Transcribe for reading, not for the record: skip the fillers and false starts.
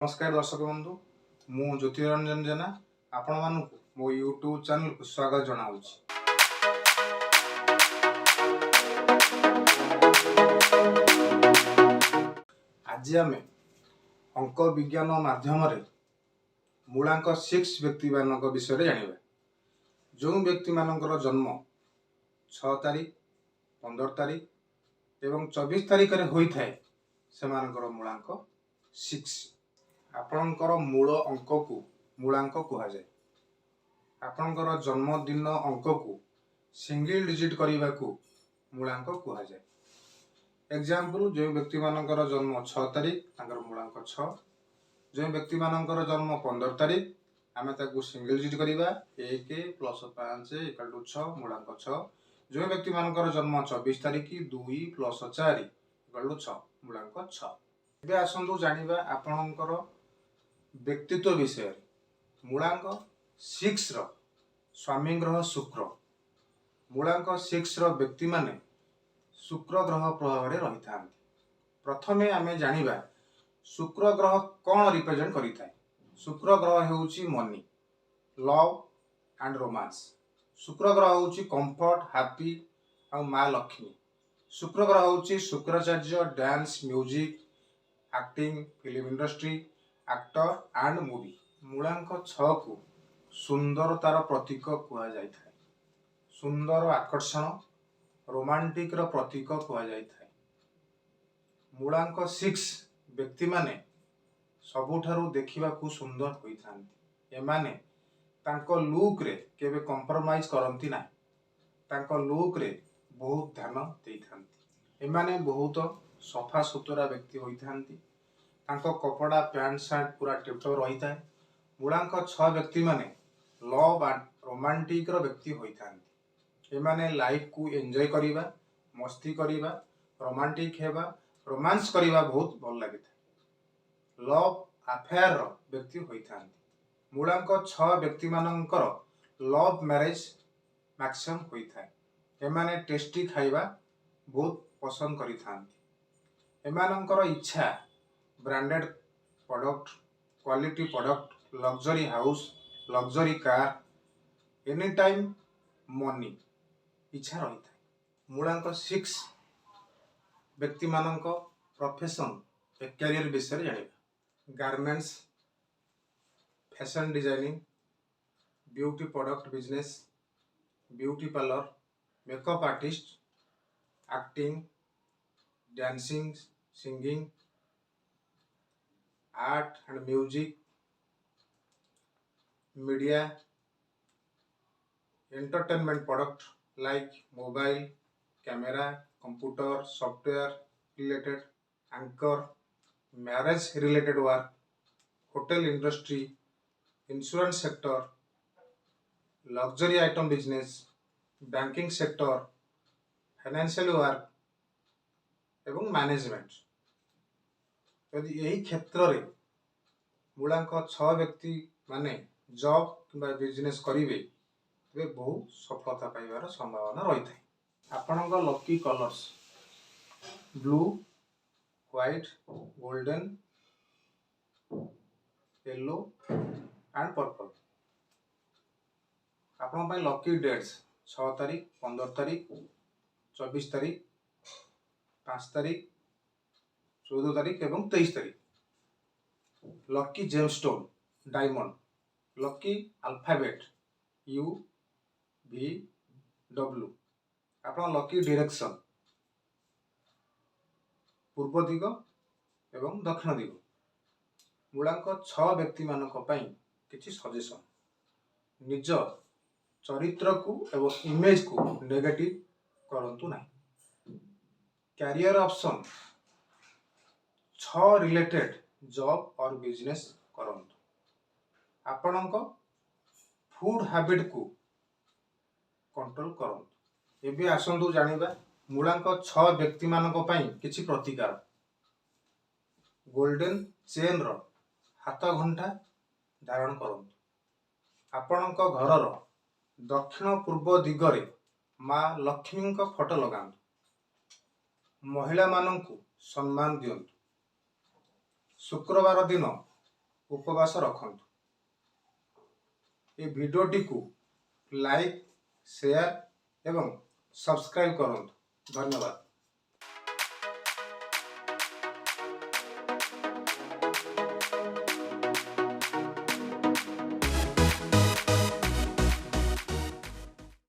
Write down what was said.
नमस्कार दर्शक बंधु मु ज्योतिरंजन जेना आपण मानक मो यूट्यूब चैनल को स्वागत जनाऊँ। आज आम अंक विज्ञान माध्यम मूलांक 6 व्यक्ति मान विषय जाना। जो व्यक्ति मानकर जन्म 6 तारीख 15 तारीख एवं 24 तारीख रे होई थाए से मानकर मूलांक 6। आपणकर मूल अंक को मूलांक कहुए। आपणकर जन्मदिन अंक को सिंगल डिजिट करने को मूलांक कहुए। एग्जांपल जो व्यक्ति मानकर जन्म 6 तारीख तांकर मूलांक 6। जो व्यक्ति मानकर जन्म 15 तारीख आमे ताकू सिंगल डिजिट करवा 1 + 5 = 6 मूलांक 6। जो व्यक्ति मानकर जन्म 24 तारीख 2 + 4 = 6 मूलांक 6। एबे आसंतु जानिबा आपणकर व्यक्तित्व विषय। मूलांक 6 रो स्वामी ग्रह शुक्र। मूलांक 6 रो व्यक्ति माने शुक्र ग्रह प्रभाव रे रही था। प्रथमे आमे जानिबा शुक्र ग्रह कौन रिप्रेजेंट करि थाए। शुक्र ग्रह हेउची मनी, लव एंड रोमांस। शुक्र ग्रह हेउची कंफर्ट, हैप्पी और मां लक्ष्मी। शुक्र ग्रह हेउची Shukracharya, dance, music, acting, film industry, actor and movie. मूलांक 6 को सुंदरतार प्रतीक कहा जाय थाए। सुंदर आकर्षण रोमांटिक रो प्रतीक कहा जाय थाए। मूलांक 6 व्यक्ति माने सबुठारु देखिबा को सुंदर होई थांती। एमाने तांको लुक रे केबे कंप्रोमाइज करंती ना। तांको लुक रे बहुत ध्यान देई थांती। एमाने बहुत सफा सुतरा व्यक्ति होई थांती। तांको कपड़ा पैंट शर्ट पूरा टिपटॉप रही थाए। मूलांक 6 व्यक्ति माने लव एंड रोमांटिक रो व्यक्ति होई थांती। एमाने लाइफ को एंजॉय करिबा, मस्ती करिबा, रोमांटिक हेबा, रोमांस करिबा बहुत भल लागि थाए। लव अफेयर रो व्यक्ति होई थांती। मूलांक 6 व्यक्ति मानकर लव मैरिज मैक्सिमम होई थाए। एमाने टेस्टी खाइबा बहुत पसंद करि थांती। एमानकर इच्छा branded product, quality product, luxury house, luxury car, any time money इच्छा रही था। मूलांक 6 व्यक्ति मानक प्रोफेशन कैरियर विषय जानिबा। Garments, fashion designing, beauty product business, beauty parlour, makeup artist, acting, dancing, singing, art and music, media, entertainment product like mobile, camera, computer, software related, anchor, marriage related work, hotel industry, insurance sector, luxury item business, banking sector, financial work एवं management. यदि यही क्षेत्र रे मूलांक 6 व्यक्ति माने job किंबा business करिवे तबे बहुत सफलता पाइबार संभावना रही थाए। आपनक lucky colours blue, white, golden, yellow and purple. आपन पय लकी डेट्स 6 तारीख 15 तारीख 24 तारीख 5 तारीख 14 तारीख एवं 23 तारीख। Lucky gemstone diamond, lucky alphabet U V W। आपन लकी डायरेक्शन पूर्व दिग एवं दक्षिण दिग। मूलांक 6 व्यक्ति मानक पई किछि सजेशन। निज चरित्र को एवं इमेज को नेगेटिव करंतु नाही। कैरियर ऑप्शन 6 रिलेटेड जॉब और बिजनेस करंतु। आपणक फूड हैबिट को कंट्रोल करंतु। एबे आसंतु जानिबा मूलांक 6 व्यक्ति मानक पई किछि प्रतिकार। गोल्डन चेन रो हाथ घंटा धारण करंतु। आपणक घर रो दक्षिण पूर्व दिगरे मां लक्ष्मी का फोटो लगांतु। महिला माननकु सम्मान दियंतु। शुक्रवार दिन उपवास रखंतु। ये वीडियोटी को लाइक, शेयर एवं सब्सक्राइब करंतु। धन्यवाद।